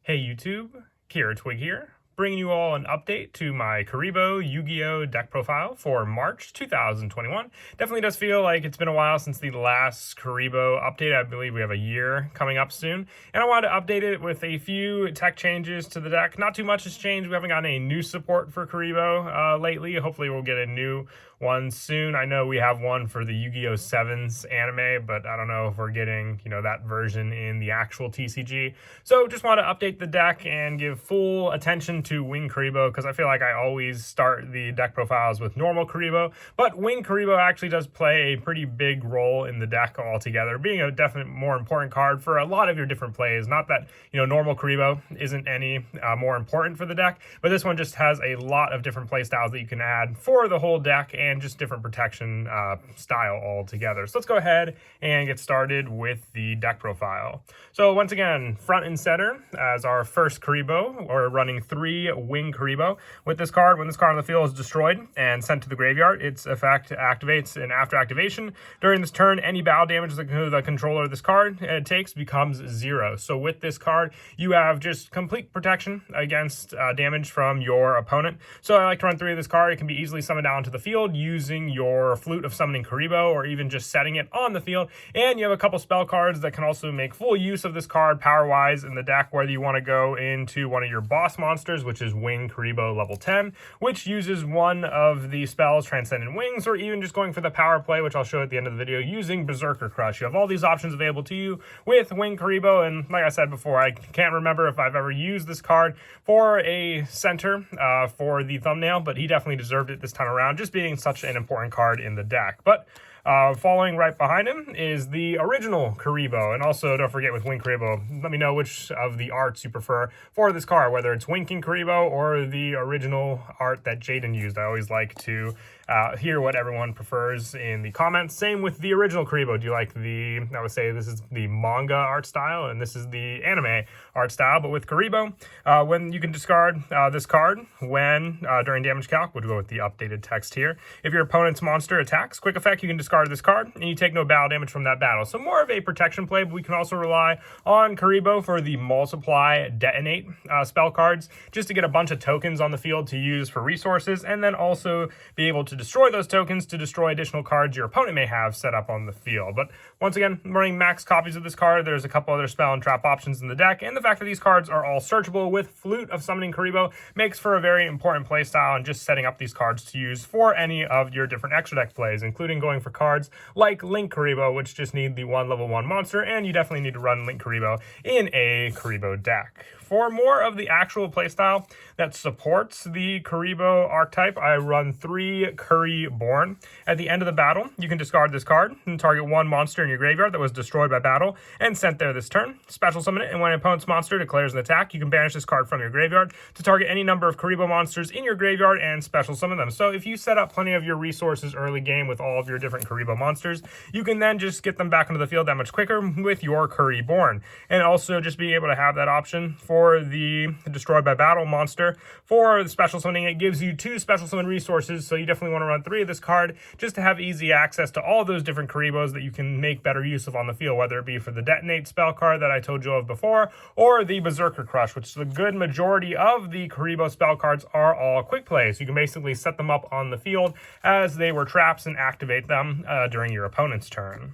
Hey YouTube, Kira Twig here, bringing you all an update to my Kuriboh Yugioh deck profile for March 2021. Definitely does feel like it's been a while since the last Kuriboh update. I believe we have a year coming up soon, and I wanted to update it with a few tech changes to the deck. Not too much has changed. We haven't gotten any new support for Kuriboh lately. Hopefully we'll get a new one soon. I know we have one for the Yu-Gi-Oh! 7's anime, but I don't know if we're getting, that version in the actual TCG. So just want to update the deck and give full attention to Wing Kuriboh, because I feel like I always start the deck profiles with normal Kuriboh, but Wing Kuriboh actually does play a pretty big role in the deck altogether, being a definite more important card for a lot of your different plays. Not that, normal Kuriboh isn't any more important for the deck, but this one just has a lot of different play styles that you can add for the whole deck, and just different protection style altogether. So let's go ahead and get started with the deck profile. So once again, front and center as our first Kuriboh, we're running 3 Wing Kuriboh. With this card, when this card on the field is destroyed and sent to the graveyard, its effect activates, and after activation, during this turn, any battle damage the controller of this card takes becomes 0. So with this card, you have just complete protection against damage from your opponent. So I like to run 3 of this card. It can be easily summoned down to the field using your Flute of Summoning Kuriboh, or even just setting it on the field. And you have a couple spell cards that can also make full use of this card power-wise in the deck, whether you want to go into one of your boss monsters, which is Wing Kuriboh level 10, which uses one of the spells, Transcendent Wings, or even just going for the power play, which I'll show at the end of the video, using Berserker Crush. You have all these options available to you with Wing Kuriboh, and like I said before, I can't remember if I've ever used this card for a center for the thumbnail, but he definitely deserved it this time around, just being such an important card in the deck. But following right behind him is the original Kuriboh. And also, don't forget with Wing Kuriboh, let me know which of the arts you prefer for this card, whether it's Winking Kuriboh or the original art that Jaden used. I always like to hear what everyone prefers in the comments. Same with the original Kuriboh. Do you like I would say this is the manga art style, and this is the anime art style. But with Kuriboh, when you can discard this card when during damage calc, we'll go with the updated text here. If your opponent's monster attacks, quick effect, you can discard this card, and you take no battle damage from that battle. So more of a protection play, but we can also rely on Kuriboh for the multiply detonate spell cards, just to get a bunch of tokens on the field to use for resources, and then also be able to destroy those tokens to destroy additional cards your opponent may have set up on the field. But once again, I'm running max copies of this card. There's a couple other spell and trap options in the deck, and the fact that these cards are all searchable with Flute of Summoning Kuriboh makes for a very important play style, and just setting up these cards to use for any of your different extra deck plays, including going for cards like Link Kuriboh, which just need the 1 level 1 monster, and you definitely need to run Link Kuriboh in a Kuriboh deck. For more of the actual playstyle that supports the Kuriboh archetype, I run 3 Kuriboh. At the end of the battle, you can discard this card and target 1 monster in your graveyard that was destroyed by battle and sent there this turn. Special summon it, and when an opponent's monster declares an attack, you can banish this card from your graveyard to target any number of Kuriboh monsters in your graveyard and special summon them. So if you set up plenty of your resources early game with all of your different Kuriboh monsters, you can then just get them back into the field that much quicker with your Kuriboh. And also just being able to have that option for the destroyed by battle monster. For the special summoning, it gives you 2 special summon resources, so you definitely want to run 3 of this card just to have easy access to all those different Kuribohs that you can make better use of on the field, whether it be for the detonate spell card that I told you of before, or the Berserker Crush, which the good majority of the Kuriboh spell cards are all quick plays. You can basically set them up on the field as they were traps and activate them during your opponent's turn.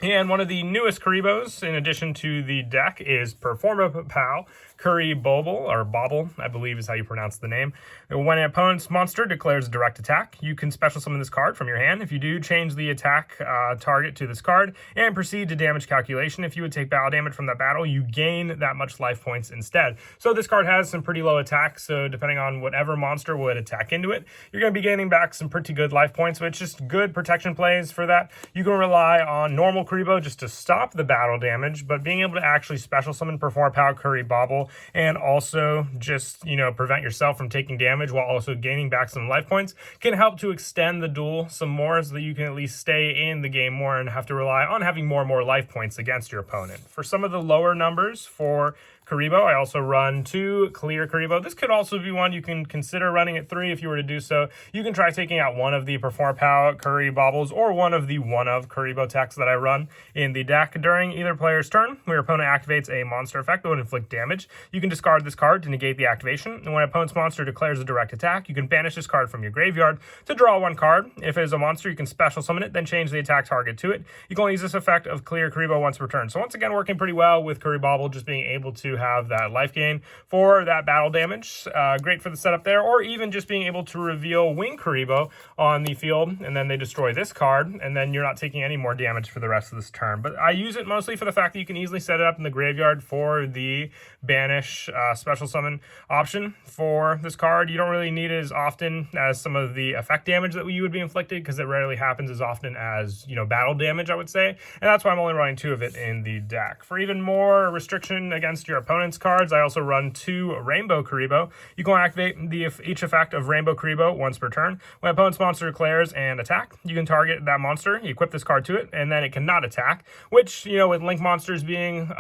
And one of the newest Kuribohs, in addition to the deck, is Performapal Kuriboh, or Bobble, I believe is how you pronounce the name. When an opponent's monster declares a direct attack, you can special summon this card from your hand. If you do, change the attack target to this card and proceed to damage calculation. If you would take battle damage from that battle, you gain that much life points instead. So this card has some pretty low attacks, so depending on whatever monster would attack into it, you're going to be gaining back some pretty good life points, but it's just good protection plays for that. You can rely on normal Kuriboh just to stop the battle damage, but being able to actually special summon Performapal Kuriboh and also just, prevent yourself from taking damage while also gaining back some life points can help to extend the duel some more, so that you can at least stay in the game more and have to rely on having more and more life points against your opponent. For some of the lower numbers for Kuribo. I also run 2 clear Kuribo. This could also be one you can consider running at 3 if you were to do so. You can try taking out one of the Perform Pow Kuribobbles or one of the Kuribo attacks that I run in the deck. During either player's turn, when your opponent activates a monster effect that would inflict damage, you can discard this card to negate the activation. And when an opponent's monster declares a direct attack, you can banish this card from your graveyard to draw 1 card. If it is a monster, you can special summon it, then change the attack target to it. You can only use this effect of clear Kuribo once per turn. So once again, working pretty well with Kuribobble, just being able to have that life gain for that battle damage. Great for the setup there, or even just being able to reveal Wing Kuribo on the field, and then they destroy this card, and then you're not taking any more damage for the rest of this turn. But I use it mostly for the fact that you can easily set it up in the graveyard for the banish special summon option for this card. You don't really need it as often as some of the effect damage that you would be inflicted, because it rarely happens as often as, battle damage, I would say. And that's why I'm only running 2 of it in the deck. For even more restriction against your opponent's cards, I also run 2 Rainbow Kuribo. You can activate each effect of Rainbow Kuribo once per turn. When opponent's monster declares an attack, you can target that monster, you equip this card to it, and then it cannot attack, which, with Link monsters being,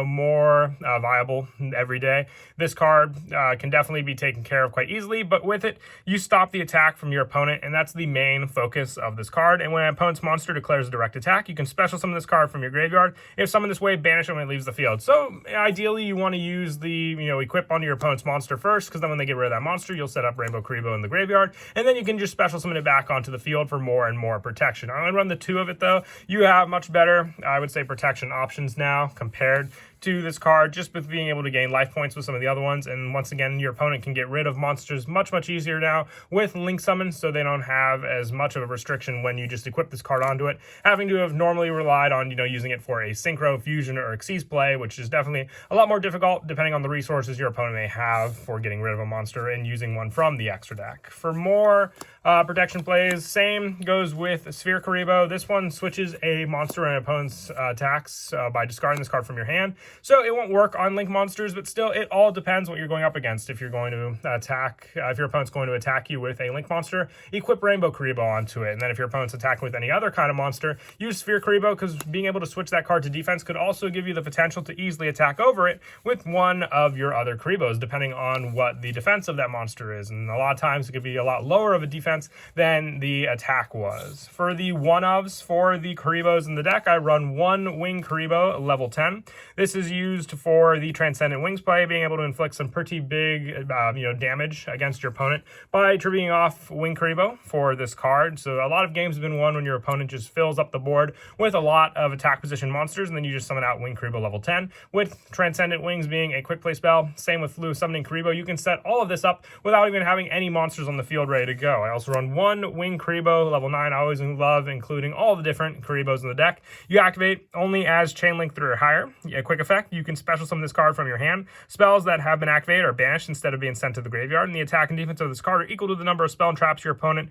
more viable every day, this card can definitely be taken care of quite easily. But with it, you stop the attack from your opponent, and that's the main focus of this card. And when an opponent's monster declares a direct attack, you can special summon this card from your graveyard. If summoned this way, banish it when it leaves the field. So ideally, you want to use the equip onto your opponent's monster first, because then when they get rid of that monster, you'll set up Rainbow Kuribo in the graveyard, and then you can just special summon it back onto the field for more and more protection. I'm going to run the 2 of it though. You have much better, I would say, protection options now compared to this card, just with being able to gain life points with some of the other ones. And once again, your opponent can get rid of monsters much easier now with Link Summon, so they don't have as much of a restriction when you just equip this card onto it, having to have normally relied on using it for a Synchro, Fusion, or Xyz play, which is definitely a lot more difficult depending on the resources your opponent may have for getting rid of a monster and using one from the extra deck. For more protection plays, same goes with Sphere Kuribo. This one switches a monster and opponent's attacks by discarding this card from your hand. So it won't work on Link monsters, but still, it all depends what you're going up against. If you're going to attack, if your opponent's going to attack you with a Link monster, equip Rainbow Kuribo onto it. And then if your opponent's attacking with any other kind of monster, use Sphere Kuribo, because being able to switch that card to defense could also give you the potential to easily attack over it with one of your other Kuribos, depending on what the defense of that monster is. And a lot of times, it could be a lot lower of a defense than the attack was. For the one-ofs for the Kuribos in the deck, I run 1 Wing Kuribo, level 10. This is used for the Transcendent Wings play, being able to inflict some pretty big, damage against your opponent by tributing off Wing Kuribo for this card. So a lot of games have been won when your opponent just fills up the board with a lot of attack position monsters, and then you just summon out Wing Kuribo level 10. With Transcendent Wings being a quick play spell, same with Flu summoning Kuribo, you can set all of this up without even having any monsters on the field ready to go. I also run 1 Wing Kuribo level 9. I always love including all the different Kuribos in the deck. You activate only as Chain Link 3 or higher. A quick effect, you can special summon this card from your hand. Spells that have been activated are banished instead of being sent to the graveyard, and the attack and defense of this card are equal to the number of spell and traps your opponent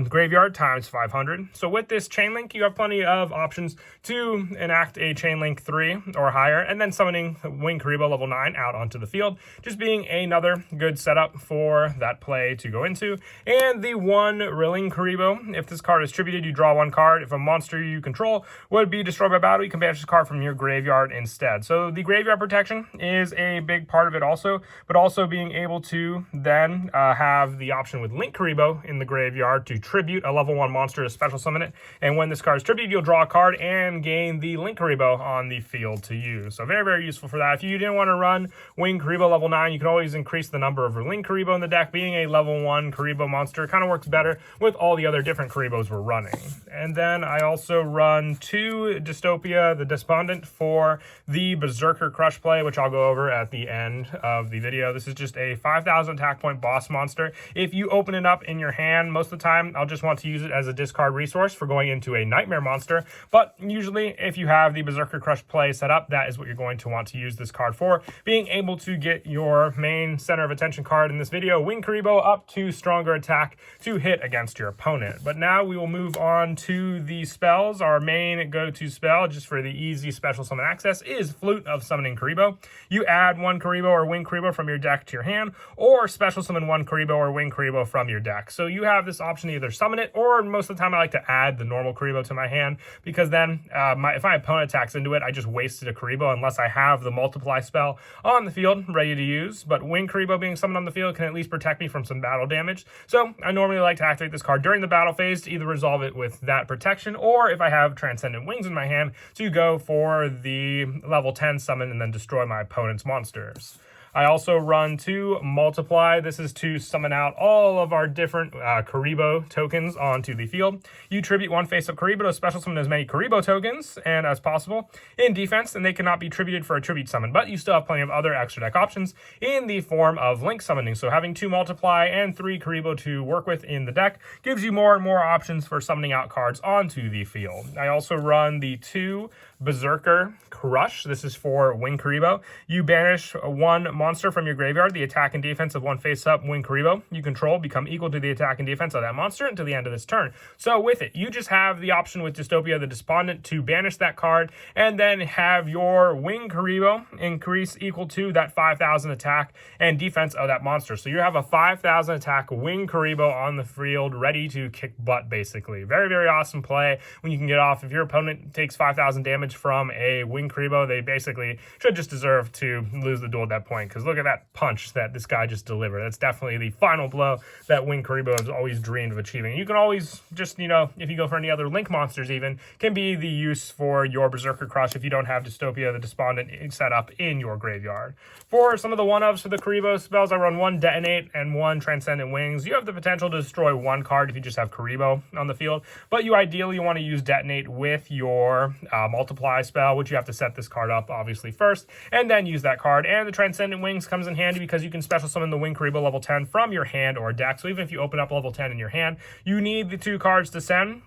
graveyard times 500. So with this Chain Link, you have plenty of options to enact a Chain Link 3 or higher, and then summoning Wing Kuribo level 9 out onto the field, just being another good setup for that play to go into. And the 1 Rilling Kuribo, if this card is tributed, you draw 1 card. If a monster you control would be destroyed by battle, you can banish this card from your graveyard instead. So the graveyard protection is a big part of it also, but also being able to then have the option with Link Kuribo in the graveyard to tribute a level 1 monster to special summon it. And when this card is tributed, you'll draw a card and gain the Link Kuribo on the field to use. So very useful for that. If you didn't want to run Wing Kuribo level 9, you can always increase the number of Link Kuribo in the deck. Being a level 1 Kuribo monster kind of works better with all the other different Kuribos we're running. And then I also run 2 Dystopia the Despondent for the Berserker Crush play, which I'll go over at the end of the video. This is just a 5,000 attack point boss monster. If you open it up in your hand, most of the time I'll just want to use it as a discard resource for going into a Nightmare monster, but usually if you have the Berserker Crush play set up, that is what you're going to want to use this card for, being able to get your main center of attention card in this video, Wing Kuribo, up to stronger attack to hit against your opponent. But now we will move on to the spells. Our main go-to spell, just for the easy special summon access, is Flute of Summoning Kuribo. You add one Kuribo or Wing Kuribo from your deck to your hand, or special summon one Kuribo or Wing Kuribo from your deck. So you have this option to either summon it, or most of the time I like to add the normal Kuribo to my hand, because then if my opponent attacks into it, I just wasted a Kuribo unless I have the multiply spell on the field ready to use. But Wing Kuribo being summoned on the field can at least protect me from some battle damage. So I normally like to activate this card during the battle phase to either resolve it with that protection, or if I have Transcendent Wings in my hand, to go for the level 10 summon and then destroy my opponent's monsters. I also run 2 Multiply. This is to summon out all of our different Kuribo tokens onto the field. You tribute 1 face-up Kuribo to special summon as many Kuribo tokens and as possible in defense, and they cannot be tributed for a tribute summon, but you still have plenty of other extra deck options in the form of link summoning. So having 2 Multiply and 3 Kuribo to work with in the deck gives you more and more options for summoning out cards onto the field. I also run the 2 Berserker Crush. This is for Wing Kuribo. You banish 1 monster from your graveyard. The attack and defense of 1 face-up Wing Kuribo you control become equal to the attack and defense of that monster until the end of this turn. So with it, you just have the option with Dystopia the Despondent to banish that card, and then have your Wing Kuribo increase equal to that 5,000 attack and defense of that monster. So you have a 5,000 attack Wing Kuribo on the field ready to kick butt, basically. Very, very awesome play when you can get off. If your opponent takes 5,000 damage from a Wing Kuribo, they basically should just deserve to lose the duel at that point, because look at that punch that this guy just delivered. That's definitely the final blow that Wing Kuribo has always dreamed of achieving. You can always just, if you go for any other Link monsters even, can be the use for your Berserker Crush if you don't have Dystopia the Despondent set up in your graveyard. For some of the one-ups for the Kuribo spells, I run 1 Detonate and 1 Transcendent Wings. You have the potential to destroy 1 card if you just have Kuribo on the field, but you ideally want to use Detonate with your Multiply spell, which you have to set this card up obviously first, and then use that card. And the Transcendent Wings comes in handy because you can special summon the Wing Kuribo level 10 from your hand or deck. So even if you open up level 10 in your hand, you need the 2 cards to send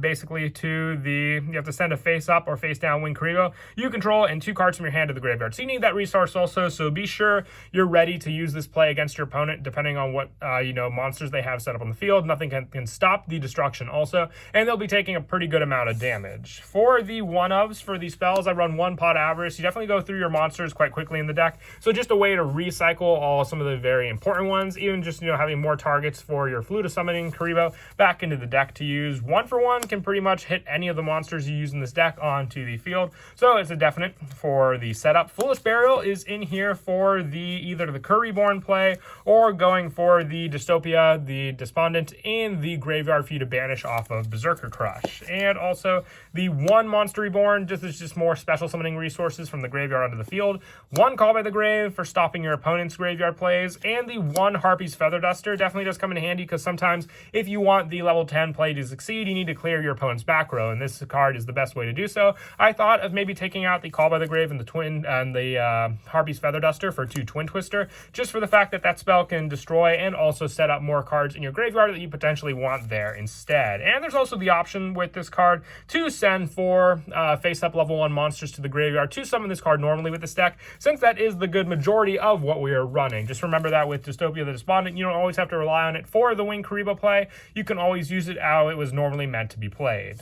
basically to you have to send a face up or face down Wing Kuribo you control and 2 cards from your hand to the graveyard. So you need that resource also, so be sure you're ready to use this play against your opponent depending on what monsters they have set up on the field. Nothing can stop the destruction also, and they'll be taking a pretty good amount of damage. For the one-ups for these spells, I run 1 Pot Avarice. You definitely go through your monsters quite quickly in the deck, so just a way to recycle some of the very important ones, even just having more targets for your Flute of Summoning Kuribo back into the deck to use. 1 for 1 can pretty much hit any of the monsters you use in this deck onto the field, so it's a definite for the setup. Foolish Burial is in here for either the Kuriboh play or going for the Dystopia the Despondent in the graveyard for you to banish off of Berserker Crush. And also the 1 Monster Reborn, just more special summoning resources from the graveyard onto the field. 1 Call by the Grave for stopping your opponent's graveyard plays, and the 1 Harpy's Feather Duster definitely does come in handy, because sometimes if you want the level 10 play to succeed, you need to clear your opponent's back row, and this card is the best way to do so. I thought of maybe taking out the Call by the Grave and the Harpy's Feather Duster for 2 Twin Twister, just for the fact that that spell can destroy and also set up more cards in your graveyard that you potentially want there instead. And there's also the option with this card to send 4 face-up level 1 monsters to the graveyard to summon this card normally with this deck, since that is the good majority of what we are running. Just remember that with Dystopia the Despondent, you don't always have to rely on it for the Wing Kuribo play. You can always use it how it was normally meant to be played.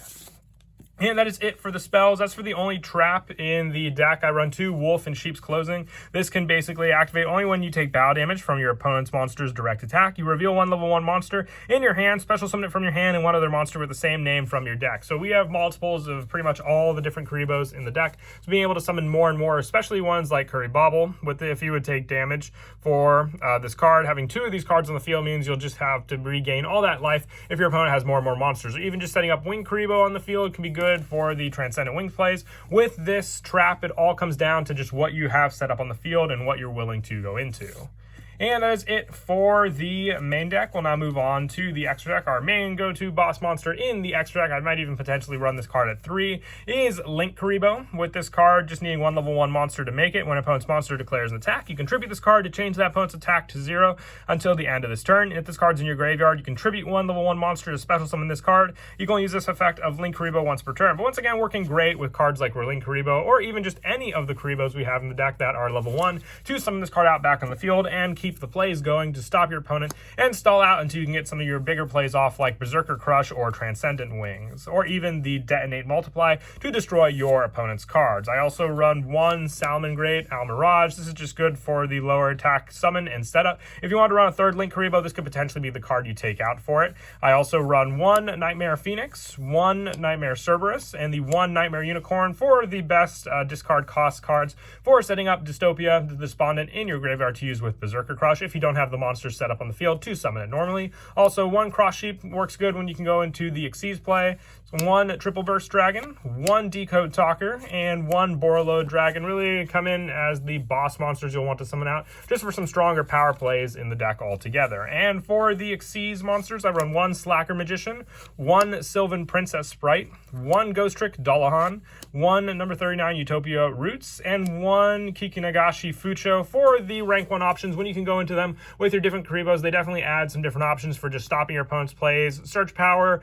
And that is it for the spells. That's for the only trap in the deck. I run 2 Wolf and Sheep's Closing. This can basically activate only when you take battle damage from your opponent's monster's direct attack. You reveal 1 level 1 monster in your hand, special summon it from your hand, and 1 other monster with the same name from your deck. So we have multiples of pretty much all the different Kuribos in the deck. So being able to summon more and more, especially ones like Kuriboh, if you would take damage for this card. Having 2 of these cards on the field means you'll just have to regain all that life if your opponent has more and more monsters. Or even just setting up Wing Kuribo on the field can be good for the Transcendent Wings plays. With this trap, it all comes down to just what you have set up on the field and what you're willing to go into. And that is it for the main deck. We'll now move on to the extra deck. Our main go-to boss monster in the extra deck, I might even potentially run this card at 3, is Link Kuribo. With this card, just needing 1 level 1 monster to make it. When an opponent's monster declares an attack, you contribute this card to change that opponent's attack to 0 until the end of this turn. If this card's in your graveyard, you contribute 1 level 1 monster to special summon this card. You can only use this effect of Link Kuribo once per turn. But once again, working great with cards like Link Kuribo, or even just any of the Kuribos we have in the deck that are level 1, to summon this card out back on the field and keep keep the plays going to stop your opponent and stall out until you can get some of your bigger plays off, like Berserker Crush or Transcendent Wings, or even the Detonate Multiply to destroy your opponent's cards. I also run one Salamangreat Almirage. This is just good for the lower attack summon and setup. If you want to run a third Link Kuriboh, this could potentially be the card you take out for it. I also run one Nightmare Phoenix, one Nightmare Cerberus, and the one Nightmare Unicorn for the best discard cost cards for setting up Dystopia, the Despondent, in your graveyard to use with Berserker Crush if you don't have the monsters set up on the field to summon it normally. Also, one Cross Sheep works good when you can go into the Xyz play. So one Triple Burst Dragon, one Decode Talker, and one Borreload Dragon really come in as the boss monsters you'll want to summon out, just for some stronger power plays in the deck altogether. And for the Xyz monsters, I run one Slacker Magician, one Sylvan Princess Sprite, one Ghost Trick Dullahan, one number 39 Utopia Roots, and one Kikinagashi Fucho for the rank 1 options. When you can go into them with your different Kuribohs, they definitely add some different options for just stopping your opponent's plays, search power,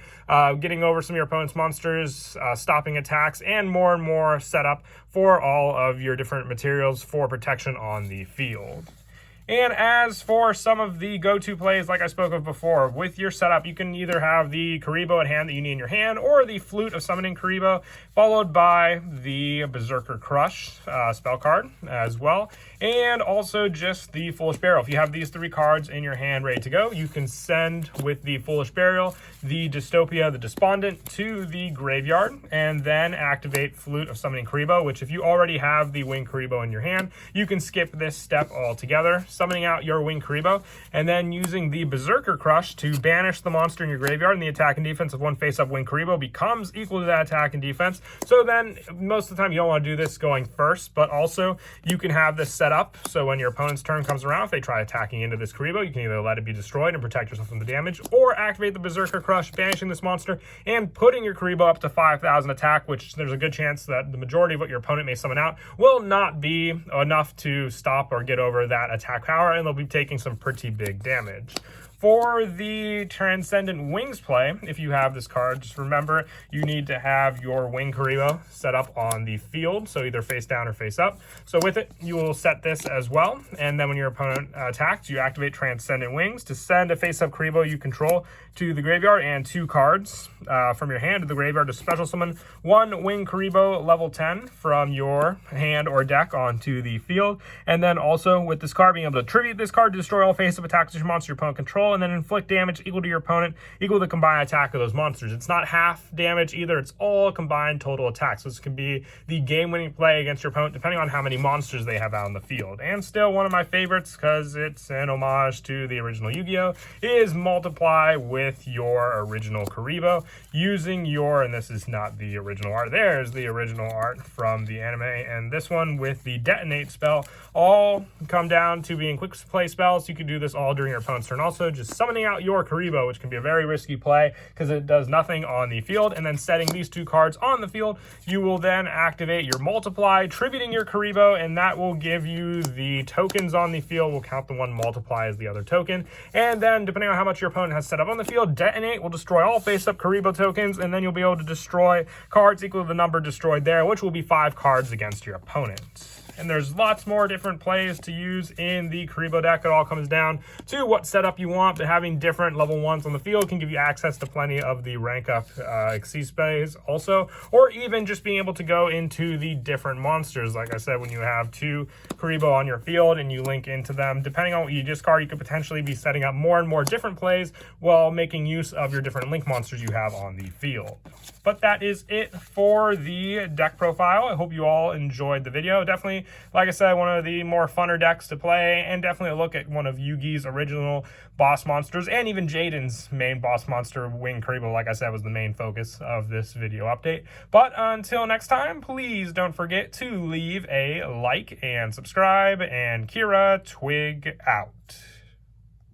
getting over some of your opponent's monsters, stopping attacks, and more setup for all of your different materials for protection on the field. And as for some of the go-to plays, like I spoke of before, with your setup, you can either have the Kuriboh at hand that you need in your hand, or the Flute of Summoning Kuriboh, followed by the Berserker Crush spell card as well, and also just the Foolish Burial. If you have these 3 cards in your hand ready to go, you can send with the Foolish Burial the Dystopia, the Despondent, to the graveyard, and then activate Flute of Summoning Kuriboh, which if you already have the Winged Kuriboh in your hand, you can skip this step altogether, summoning out your Winged Kuriboh, and then using the Berserker Crush to banish the monster in your graveyard, and the attack and defense of one face-up Winged Kuriboh becomes equal to that attack and defense. So then, most of the time, you don't want to do this going first, but also you can have this set up so when your opponent's turn comes around, if they try attacking into this Kuriboh, you can either let it be destroyed and protect yourself from the damage, or activate the Berserker Crush, banishing this monster, and putting your Kuriboh up to 5,000 attack, which there's a good chance that the majority of what your opponent may summon out will not be enough to stop or get over that attack power, and they'll be taking some pretty big damage. For the Transcendent Wings play, if you have this card, just remember you need to have your Winged Kuriboh set up on the field, so either face down or face up. So with it, you will set this as well, and then when your opponent attacks, you activate Transcendent Wings to send a face-up Kuriboh you control to the graveyard, and 2 cards from your hand to the graveyard to special summon one Winged Kuriboh level 10 from your hand or deck onto the field. And then also with this card, being able to tribute this card to destroy all face-up attacks your monster your opponent control, and then inflict damage equal to your opponent, equal to the combined attack of those monsters. It's not half damage either, it's all combined total attack. So this can be the game-winning play against your opponent, depending on how many monsters they have out on the field. And still one of my favorites, because it's an homage to the original Yu-Gi-Oh!, is Multiply with your original Kuriboh, using your, and this is not the original art, there's the original art from the anime, and this one with the Detonate spell, all come down to being quick play spells. You can do this all during your opponent's turn. Also, just summoning out your Kuriboh, which can be a very risky play because it does nothing on the field, and then setting these 2 cards on the field, you will then activate your Multiply, tributing your Kuriboh, and that will give you the tokens on the field. We'll count the one Multiply as the other token, and then depending on how much your opponent has set up on the field, Detonate will destroy all face-up Kuriboh tokens, and then you'll be able to destroy cards equal to the number destroyed there, which will be 5 cards against your opponent. And there's lots more different plays to use in the Kuriboh deck. It all comes down to what setup you want, but having different level 1s on the field can give you access to plenty of the rank up Xyz plays also, or even just being able to go into the different monsters. Like I said, when you have 2 Kuriboh on your field and you link into them, depending on what you discard, you could potentially be setting up more and more different plays while making use of your different link monsters you have on the field. But that is it for the deck profile. I hope you all enjoyed the video. Definitely, like I said, one of the more funner decks to play, and definitely a look at one of Yugi's original boss monsters, and even Jaden's main boss monster, Winged Kuriboh, like I said, was the main focus of this video update. But until next time, please don't forget to leave a like and subscribe, and Kira Twig out.